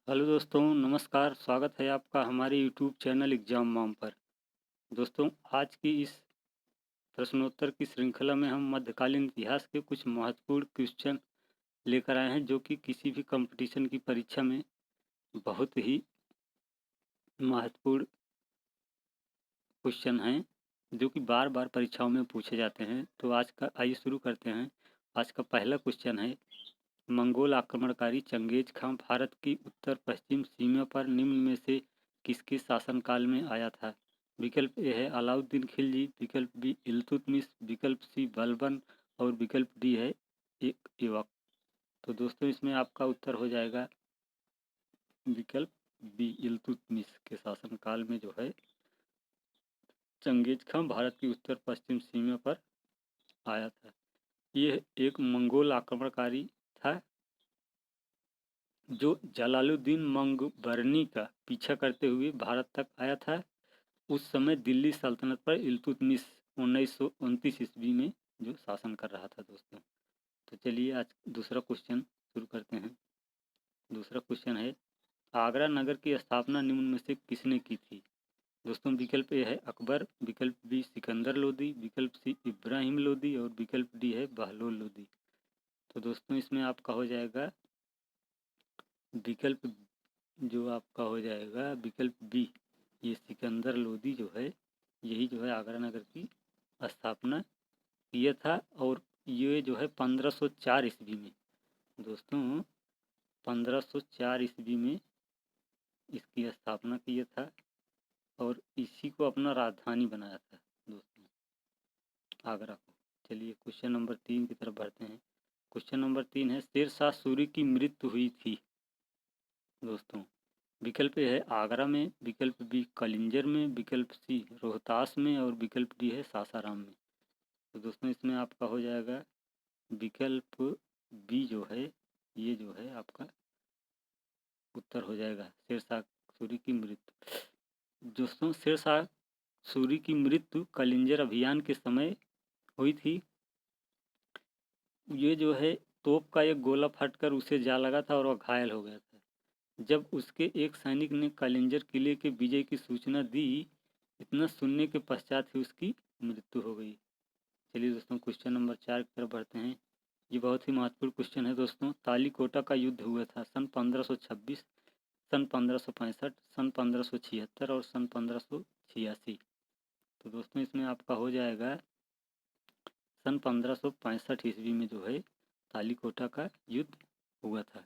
Hello दोस्तों, नमस्कार। स्वागत है आपका हमारे यूट्यूब चैनल एग्जाम मॉम पर। दोस्तों, आज की इस प्रश्नोत्तर की श्रृंखला में हम मध्यकालीन इतिहास के कुछ महत्वपूर्ण क्वेश्चन लेकर आए हैं, जो कि किसी भी कंपटीशन की परीक्षा में बहुत ही महत्वपूर्ण क्वेश्चन हैं, जो कि बार बार परीक्षाओं में पूछे जाते हैं। तो आज का आइए शुरू करते हैं। आज का पहला क्वेश्चन है, मंगोल आक्रमणकारी चंगेज खां भारत की उत्तर पश्चिम सीमा पर निम्न में से किसके शासनकाल में आया था? विकल्प ए है अलाउद्दीन खिलजी, विकल्प बी इल्तुतमिश, विकल्प सी बलबन और विकल्प डी है एक इवक। तो दोस्तों, इसमें आपका उत्तर हो जाएगा विकल्प बी इल्तुतमिश के शासनकाल में जो है चंगेज खां भारत की उत्तर पश्चिम सीमा पर आया था। ये एक मंगोल आक्रमणकारी था जो जलालुद्दीन मंगबरनी का पीछा करते हुए भारत तक आया था। उस समय दिल्ली सल्तनत पर इल्तुतमिश 1929 ईस्वी में जो शासन कर रहा था दोस्तों। तो चलिए आज दूसरा क्वेश्चन शुरू करते हैं। दूसरा क्वेश्चन है, आगरा नगर की स्थापना निम्न में से किसने की थी? दोस्तों, विकल्प ए है अकबर, विकल्प बी सिकंदर लोदी, विकल्प सी इब्राहिम लोदी और विकल्प डी है बहलोल लोदी। तो दोस्तों, इसमें आपका हो जाएगा विकल्प जो आपका हो जाएगा विकल्प बी, ये सिकंदर लोदी जो है यही जो है आगरा नगर की स्थापना किया था। और ये जो है 1504 ईस्वी में दोस्तों 1504 ईस्वी में इसकी स्थापना किया था और इसी को अपना राजधानी बनाया था दोस्तों, आगरा को। चलिए क्वेश्चन नंबर 3 की तरफ बढ़ते हैं। क्वेश्चन नंबर 3 है, शेर शाह सूरी की मृत्यु हुई थी दोस्तों। विकल्प ए है आगरा में, विकल्प बी कलिंजर में, विकल्प सी रोहतास में और विकल्प डी है सासाराम में। तो दोस्तों, इसमें आपका हो जाएगा विकल्प बी जो है ये जो है आपका उत्तर हो जाएगा शेरशाह सूरी की मृत्यु। दोस्तों, शेरशाह सूरी की मृत्यु कलिंजर अभियान के समय हुई थी। ये जो है तोप का एक गोला फटकर उसे जा लगा था और वह घायल हो गया था। जब उसके एक सैनिक ने कलिंजर किले के विजय की सूचना दी, इतना सुनने के पश्चात ही उसकी मृत्यु हो गई। चलिए दोस्तों, क्वेश्चन नंबर 4 की तरफ बढ़ते हैं। ये बहुत ही महत्वपूर्ण क्वेश्चन है दोस्तों। तालीकोटा का युद्ध हुआ था सन 1526, सन 1565, सन 1576 और सन 1586। तो दोस्तों, इसमें आपका हो जाएगा सन 1565 ईस्वी में जो है तालीकोटा का युद्ध हुआ था।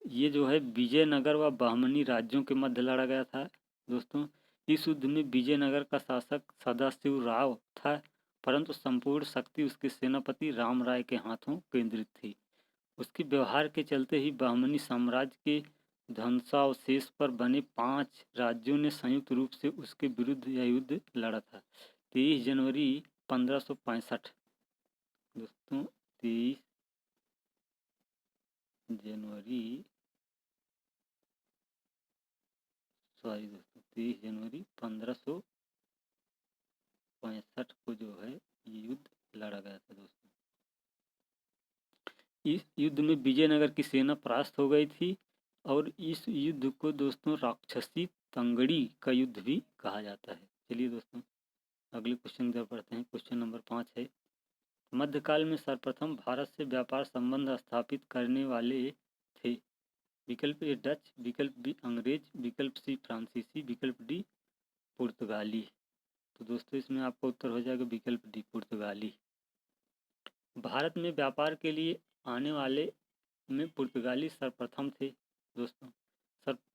ये जो है विजयनगर व बहमनी राज्यों के मध्य लड़ा गया था दोस्तों। इस युद्ध में विजयनगर का शासक सदाशिव राव था, परंतु संपूर्ण शक्ति उसके सेनापति राम राय के हाथों केंद्रित थी। उसके व्यवहार के चलते ही बहमनी साम्राज्य के ध्वंसावशेष पर बने 5 राज्यों ने संयुक्त रूप से उसके विरुद्ध यह युद्ध लड़ा था। 23 जनवरी 1565 दोस्तों, 23 जनवरी सॉरी दोस्तों 23 जनवरी 1565 को जो है ये युद्ध लड़ा गया था दोस्तों। इस युद्ध में विजयनगर की सेना परास्त हो गई थी और इस युद्ध को दोस्तों राक्षसी तंगड़ी का युद्ध भी कहा जाता है। चलिए दोस्तों, अगले क्वेश्चन की तरफ बढ़ते हैं। क्वेश्चन नंबर 5 है, मध्यकाल में सर्वप्रथम भारत से व्यापार संबंध स्थापित करने वाले थे? विकल्प ए डच, विकल्प बी अंग्रेज, विकल्प सी फ्रांसीसी, विकल्प डी पुर्तगाली। तो दोस्तों, इसमें आपका उत्तर हो जाएगा विकल्प डी पुर्तगाली। भारत में व्यापार के लिए आने वाले में पुर्तगाली सर्वप्रथम थे दोस्तों।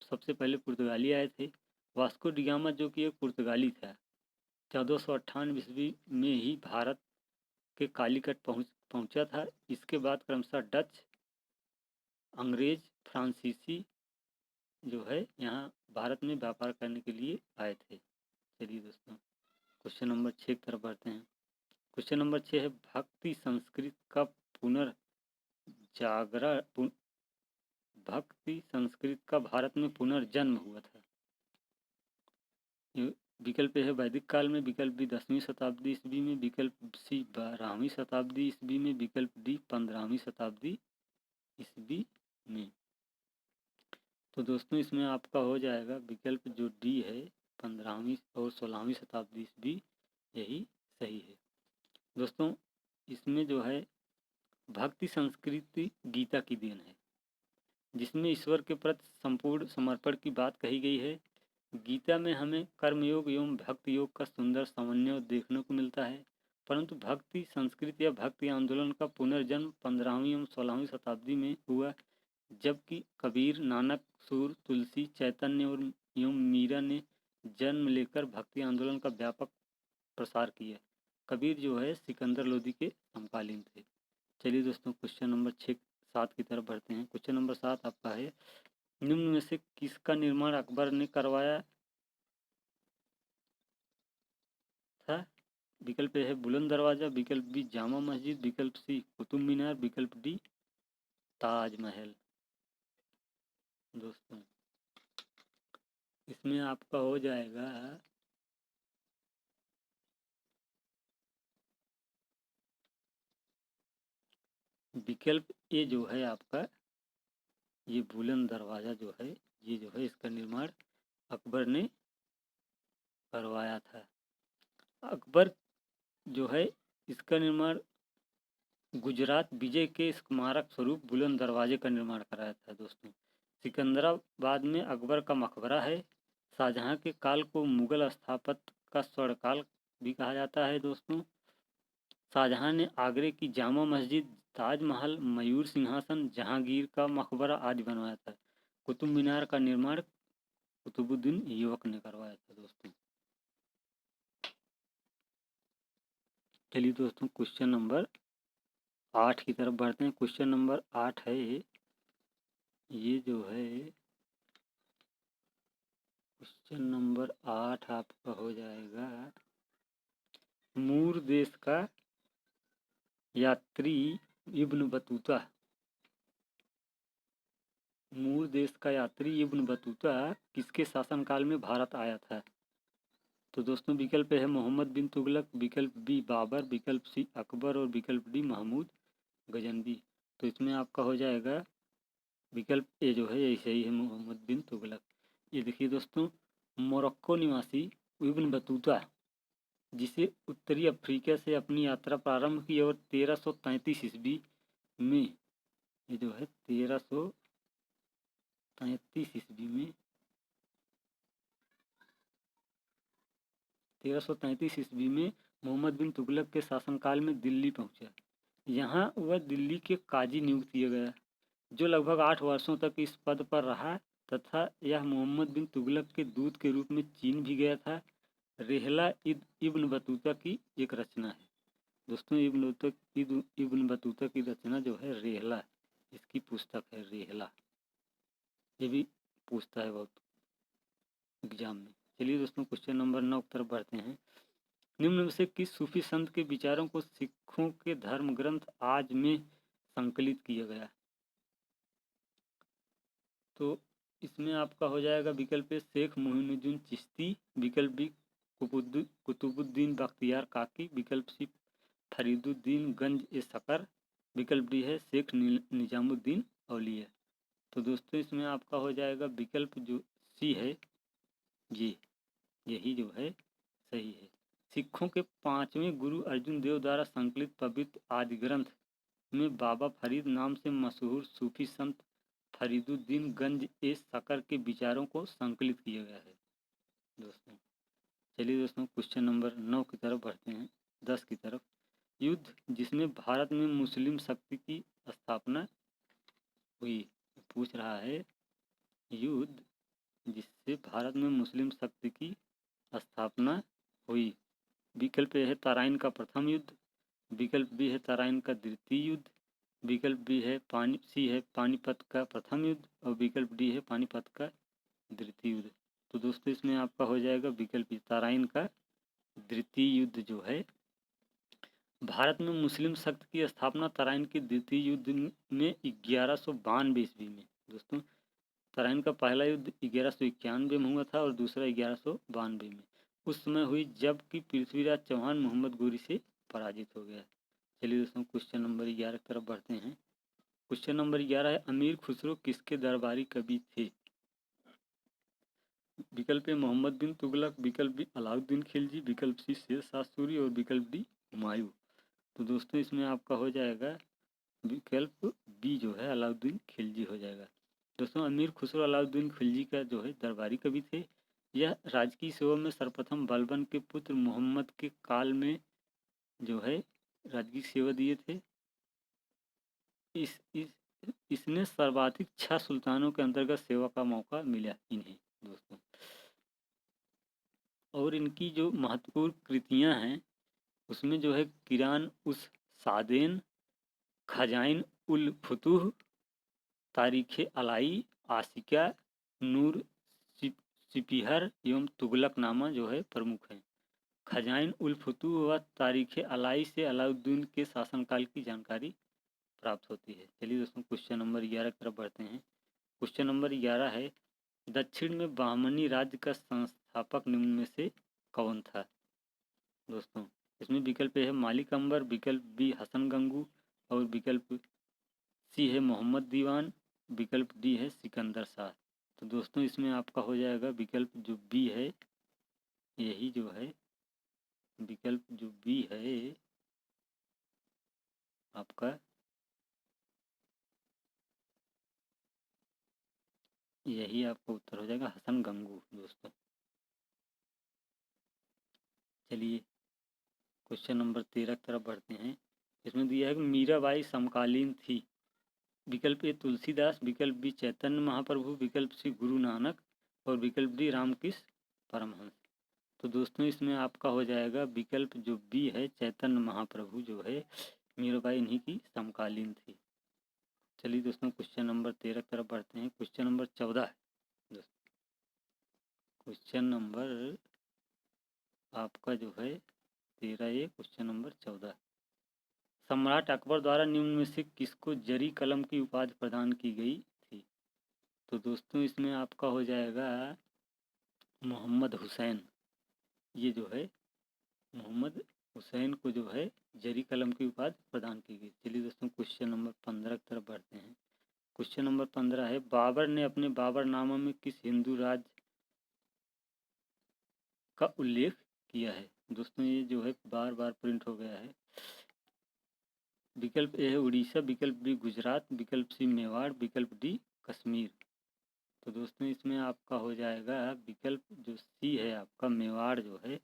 सबसे पहले पुर्तगाली आए थे। वास्को डी गामा जो कि एक पुर्तगाली था, 1498 ईस्वी में ही भारत के कालीकट पहुंचा था। इसके बाद क्रमशः डच, अंग्रेज, फ्रांसीसी जो है यहाँ भारत में व्यापार करने के लिए आए थे। चलिए दोस्तों, क्वेश्चन नंबर 6 की तरफ बढ़ते हैं। क्वेश्चन नंबर 6 है, भक्ति संस्कृत का पुनर्जागरण भक्ति संस्कृत का भारत में पुनर्जन्म हुआ था। विकल्प है वैदिक काल में, विकल्प बी 10वीं शताब्दी ईस्वी में, विकल्प सी 12वीं शताब्दी ईस्वी में, विकल्प डी 15वीं शताब्दी ईस्वी में। तो दोस्तों इसमें आपका हो जाएगा विकल्प जो डी है 15वीं और 16वीं शताब्दी ईस्वी, यही सही है। दोस्तों इसमें जो है भक्ति संस्कृति गीता की देन है, जिसमें ईश्वर के प्रति संपूर्ण समर्पण की बात कही गई है। गीता में हमें कर्मयोग एवं भक्ति योग का सुंदर समन्वय देखने को मिलता है, परंतु भक्ति संस्कृति या भक्ति आंदोलन का पुनर्जन्म 15वीं एवं 16वीं शताब्दी में हुआ, जबकि कबीर, नानक, सूर, तुलसी, चैतन्य और एवं मीरा ने जन्म लेकर भक्ति आंदोलन का व्यापक प्रसार किया। कबीर जो है सिकंदर लोदी के समकालीन थे। चलिए दोस्तों क्वेश्चन नंबर 7 की तरफ बढ़ते हैं। क्वेश्चन नंबर 7 आपका है, निम्न में से किसका निर्माण अकबर ने करवाया था? विकल्प ए है बुलंद दरवाजा, विकल्प बी जामा मस्जिद, विकल्प सी कुतुब मीनार, विकल्प डी ताजमहल। दोस्तों इसमें आपका हो जाएगा विकल्प ए जो है आपका, ये बुलंद दरवाजा जो है, ये जो है इसका निर्माण अकबर ने करवाया था। अकबर जो है इसका निर्माण गुजरात विजय के स्मारक स्वरूप बुलंद दरवाजे का निर्माण कराया था। दोस्तों सिकंदराबाद में अकबर का मकबरा है। शाहजहां के काल को मुगल स्थापत्य का स्वर्णकाल भी कहा जाता है। दोस्तों शाहजहां ने आगरे की जामा मस्जिद, ताजमहल, मयूर सिंहासन, जहांगीर का मकबरा आदि बनवाया था। कुतुब मीनार का निर्माण कुतुबुद्दीन ऐबक ने करवाया था। दोस्तों चलिए दोस्तों क्वेश्चन नंबर 8 की तरफ बढ़ते हैं। क्वेश्चन नंबर 8 है, ये जो है क्वेश्चन नंबर 8 आपका हो जाएगा, मूर देश का यात्री इब्न बतूता, मूर देश का यात्री इब्न बतूता किसके शासनकाल में भारत आया था? तो दोस्तों विकल्प है मोहम्मद बिन तुगलक, विकल्प बी बाबर, विकल्प सी अकबर और विकल्प डी महमूद गजनवी। तो इसमें आपका हो जाएगा विकल्प ए जो है यही सही है, मोहम्मद बिन तुगलक। ये देखिए दोस्तों, मोरक्को निवासी इब्न बतूता, जिसे उत्तरी अफ्रीका से अपनी यात्रा प्रारंभ की और 1333 ईस्वी में, ये जो है 1333 ईस्वी में 1333 ईस्वी में मोहम्मद बिन तुगलक के शासनकाल में दिल्ली पहुंचा। यहाँ वह दिल्ली के काजी नियुक्त किया गया, जो लगभग 8 वर्षों तक इस पद पर रहा तथा यह मोहम्मद बिन तुगलक के दूत के रूप में चीन भी गया था। रेहला इब्न बतूता की एक रचना है। दोस्तों इब्न बतूता की रचना जो है रेहला, इसकी पुस्तक है रेहला। ये भी पूछता है बहुत एग्जाम में। चलिए दोस्तों क्वेश्चन नंबर 9 की तरफ बढ़ते हैं। निम्न में से किस सूफी संत के विचारों को सिखों के धर्म ग्रंथ आज में संकलित किया गया? तो इसमें आपका हो जाएगा विकल्प ए शेख मोइनुद्दीन चिश्ती, विकल्प बी कुतुबुद्दीन बख्तियार काकी, विकल्प सी फरीदुद्दीन गंज ए सकर, विकल्प डी है शेख निजामुद्दीन औलिया। तो दोस्तों इसमें आपका हो जाएगा विकल्प जो सी है, ये यही जो है सही है। सिखों के 5वें गुरु अर्जुन देव द्वारा संकलित पवित्र आदि ग्रंथ में बाबा फरीद नाम से मशहूर सूफी संत फरीदुद्दीन गंज ए सकर के विचारों को संकलित किया गया है। दोस्तों चलिए दोस्तों क्वेश्चन नंबर 9 की तरफ बढ़ते हैं, 10 की तरफ। युद्ध जिसमें भारत में मुस्लिम शक्ति की स्थापना हुई, पूछ रहा है युद्ध जिससे भारत में मुस्लिम शक्ति की स्थापना हुई। विकल्प ए है तराइन का प्रथम युद्ध, विकल्प बी है तराइन का द्वितीय युद्ध, विकल्प बी है सी है पानीपत का प्रथम युद्ध और विकल्प डी है पानीपत का द्वितीय युद्ध। तो दोस्तों इसमें आपका हो जाएगा विकल्प तराइन का द्वितीय युद्ध जो है। भारत में मुस्लिम शक्ति की स्थापना तराइन के द्वितीय युद्ध में 1192 ईस्वी में। दोस्तों तराइन का पहला युद्ध 1191 में हुआ था और दूसरा 1192 में उस समय हुई जबकि पृथ्वीराज चौहान मोहम्मद गोरी से पराजित हो गया। चलिए दोस्तों क्वेश्चन नंबर 11 की तरफ बढ़ते हैं। क्वेश्चन नंबर 11 है, अमीर खुसरो किसके दरबारी कवि थे? विकल्प ए मोहम्मद बिन तुगलक, विकल्प बी अलाउद्दीन खिलजी, विकल्प सी शेर शाह सूरी और विकल्प डी हुमायूं। तो दोस्तों इसमें आपका हो जाएगा विकल्प बी जो है अलाउद्दीन खिलजी हो जाएगा। दोस्तों अमीर खुसरो अलाउद्दीन खिलजी का जो है दरबारी कवि थे। यह राजकीय सेवा में सर्वप्रथम बलबन के पुत्र मोहम्मद के काल में जो है राजकीय सेवा दिए थे। इसने सर्वाधिक 6 सुल्तानों के अंतर्गत सेवा का मौका मिला इन्हें दोस्तों। और इनकी जो महत्वपूर्ण कृतियां हैं उसमें जो है किरान उस सादेन, खजाइन उल फुतूह, तारीख़ अलाई, आशिका, नूर सिपीहर एवं तुगलक नामा जो है प्रमुख हैं। खजाइन उल फुतूह व तारीख़ अलाई से अलाउद्दीन के शासनकाल की जानकारी प्राप्त होती है। चलिए दोस्तों क्वेश्चन नंबर 11 की तरफ बढ़ते हैं। क्वेश्चन नंबर 11 है दक्षिण में बाहमनी राज्य का संस्थापक निम्न में से कौन था। दोस्तों इसमें विकल्प ए है मालिक अंबर, विकल्प बी हसन गंगू और विकल्प सी है मोहम्मद दीवान, विकल्प डी है सिकंदर शाह। तो दोस्तों इसमें आपका हो जाएगा विकल्प जो बी है, यही जो है विकल्प जो बी है आपका यही आपका उत्तर हो जाएगा हसन गंगू दोस्तों। चलिए क्वेश्चन नंबर 13 की तरफ बढ़ते हैं। इसमें दिया है कि मीराबाई समकालीन थी। विकल्प ए तुलसीदास, विकल्प बी चैतन्य महाप्रभु, विकल्प सी गुरु नानक और विकल्प डी रामकृष्ण परमहंस। तो दोस्तों इसमें आपका हो जाएगा विकल्प जो बी है चैतन्य महाप्रभु जो है मीराबाई इन्हीं की समकालीन थी। चलिए दोस्तों क्वेश्चन नंबर 13 की तरफ बढ़ते हैं। क्वेश्चन नंबर 14 है दोस्तों। क्वेश्चन नंबर आपका जो है 13 ये क्वेश्चन नंबर 14। सम्राट अकबर द्वारा निम्न में से किसको जरी कलम की उपाधि प्रदान की गई थी। तो दोस्तों इसमें आपका हो जाएगा मोहम्मद हुसैन। ये जो है मोहम्मद हुसैन को जो है जरी कलम की उपाधि प्रदान की गई। चलिए दोस्तों क्वेश्चन नंबर 15 की तरफ बढ़ते हैं। क्वेश्चन नंबर 15 है बाबर ने अपने बाबरनामा में किस हिंदू राज्य का उल्लेख किया है। दोस्तों ये जो है बार बार प्रिंट हो गया है। विकल्प ए है उड़ीसा, विकल्प बी गुजरात, विकल्प सी मेवाड़, विकल्प डी कश्मीर। तो दोस्तों इसमें आपका हो जाएगा विकल्प जो सी है आपका मेवाड़ जो है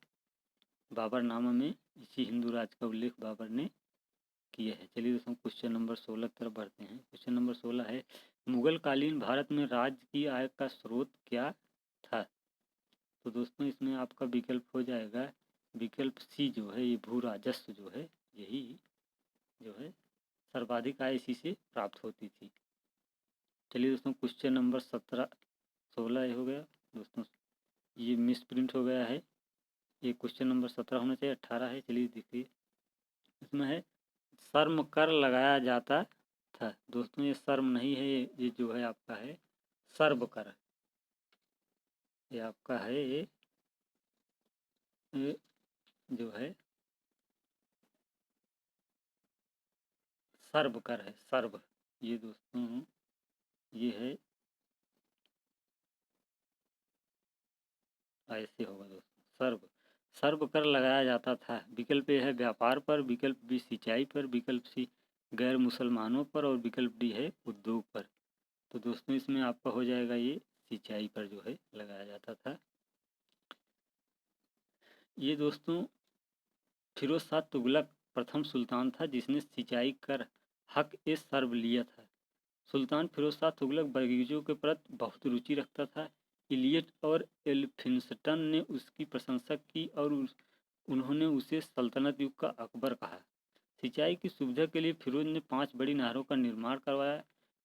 बाबरनामा में इसी हिंदू राज्य का उल्लेख बाबर ने किया है। चलिए दोस्तों क्वेश्चन नंबर 16 की तरफ बढ़ते हैं। क्वेश्चन नंबर 16 है मुगल कालीन भारत में राज्य की आय का स्रोत क्या था। तो दोस्तों इसमें आपका विकल्प हो जाएगा विकल्प सी जो है ये भू राजस्व जो है यही जो है सर्वाधिक आय इसी से प्राप्त होती थी। चलिए दोस्तों क्वेश्चन नंबर 16 हो गया दोस्तों, ये मिस प्रिंट हो गया है। ये क्वेश्चन नंबर 17 होना चाहिए, 18 है। चलिए देखिए इसमें है शर्म कर लगाया जाता था। दोस्तों ये शर्म नहीं है, ये जो है आपका है सर्व कर। ये आपका है ये जो है सर्व कर है सर्व। ये दोस्तों ये है ऐसे होगा दोस्तों सर्व सर्व कर लगाया जाता था। विकल्प ए है व्यापार पर, विकल्प बी सिंचाई पर, विकल्प सी गैर मुसलमानों पर और विकल्प डी है उद्योग पर। तो दोस्तों इसमें आपका हो जाएगा ये सिंचाई पर जो है लगाया जाता था। ये दोस्तों फिरोज शाह तुगलक प्रथम सुल्तान था जिसने सिंचाई कर हक ए सर्व लिया था। सुल्तान फिरोज शाह तुगलक बगीचों के प्रति बहुत रुचि रखता था। इलियट और एल्फिंस्टन ने उसकी प्रशंसा की और उन्होंने उसे सल्तनत युग का अकबर कहा। सिंचाई की सुविधा के लिए फिरोज ने 5 बड़ी नहरों का निर्माण करवाया।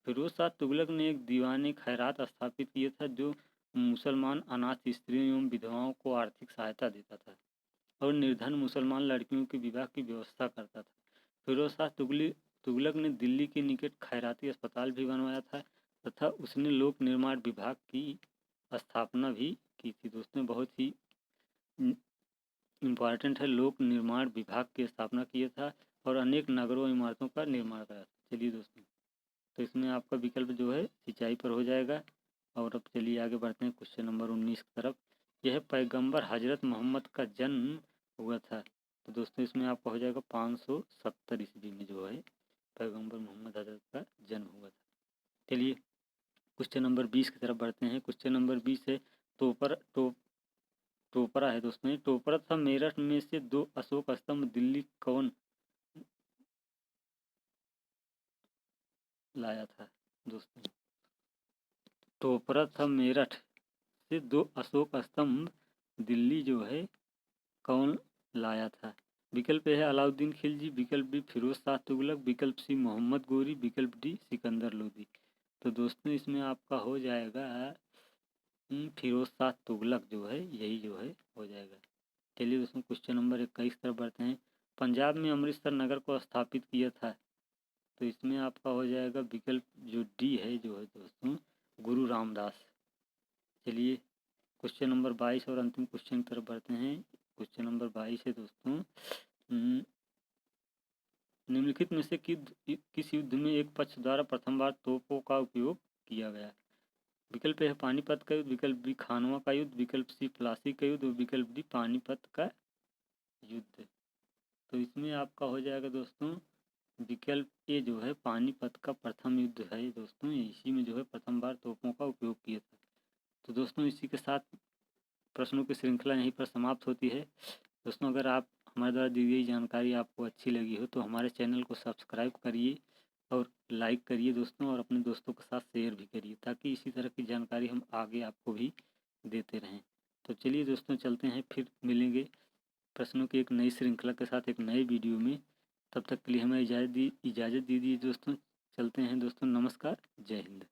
फिरोज शाह तुगलक ने एक दीवान खैरात स्थापित किया था जो मुसलमान अनाथ स्त्रियों एवं विधवाओं को आर्थिक सहायता देता था और निर्धन मुसलमान लड़कियों के विवाह की व्यवस्था करता था। फिरोज शाह तुगलक ने दिल्ली के निकट खैराती अस्पताल भी बनवाया था तथा उसने लोक निर्माण विभाग की स्थापना भी की थी। दोस्तों बहुत ही इम्पॉर्टेंट है, लोक निर्माण विभाग की स्थापना किया था और अनेक नगरों इमारतों का निर्माण करा था। चलिए दोस्तों तो इसमें आपका विकल्प जो है सिंचाई पर हो जाएगा। और अब चलिए आगे बढ़ते हैं क्वेश्चन नंबर 19 की तरफ। यह पैगंबर हजरत मोहम्मद का जन्म हुआ था। तो दोस्तों इसमें आपका हो जाएगा 570 ईस्वी में जो है पैगंबर मोहम्मद हजरत का जन्म हुआ था। चलिए क्वेश्चन नंबर 20 की तरफ बढ़ते हैं। क्वेश्चन नंबर 20 है टोपरा है दोस्तों। टोपरा था मेरठ में से 2 अशोक स्तंभ दिल्ली कौन लाया था दोस्तों? टोपरा था मेरठ से 2 अशोक स्तंभ दिल्ली जो है कौन लाया था? विकल्प ए है अलाउद्दीन खिलजी, विकल्प बी फिरोज शाह तुगलक, विकल्प सी मोहम्मद गोरी, विकल्प डी सिकंदर लोदी। तो दोस्तों इसमें आपका हो जाएगा फिरोज शाह तुगलक जो है यही जो है हो जाएगा। चलिए दोस्तों क्वेश्चन नंबर 21 तरफ बढ़ते हैं। पंजाब में अमृतसर नगर को स्थापित किया था। तो इसमें आपका हो जाएगा विकल्प जो डी है जो है दोस्तों गुरु रामदास। चलिए क्वेश्चन नंबर 22 और अंतिम क्वेश्चन की तरफ बढ़ते हैं। क्वेश्चन नंबर 22 है दोस्तों निम्नलिखित में से किस युद्ध में एक पक्ष द्वारा प्रथम बार तोपों का उपयोग किया गया? विकल्प है पानीपत का युद्ध, विकल्प बी खानवा का युद्ध, विकल्प सी प्लासी का युद्ध और विकल्प डी पानीपत का युद्ध। तो इसमें आपका हो जाएगा दोस्तों विकल्प ए जो है पानीपत का प्रथम युद्ध है दोस्तों। इसी में जो है प्रथम बार तोपों का उपयोग किया था। तो दोस्तों इसी के साथ प्रश्नों की श्रृंखला यहीं पर समाप्त होती है। दोस्तों अगर आप हमारे द्वारा दी गई जानकारी आपको अच्छी लगी हो तो हमारे चैनल को सब्सक्राइब करिए और लाइक करिए दोस्तों, और अपने दोस्तों के साथ शेयर भी करिए ताकि इसी तरह की जानकारी हम आगे आपको भी देते रहें। तो चलिए दोस्तों चलते हैं, फिर मिलेंगे प्रश्नों की एक नई श्रृंखला के साथ एक नए वीडियो में। तब तक के लिए हमें इजाज़त दीजिए दोस्तों। चलते हैं दोस्तों, नमस्कार, जय हिंद।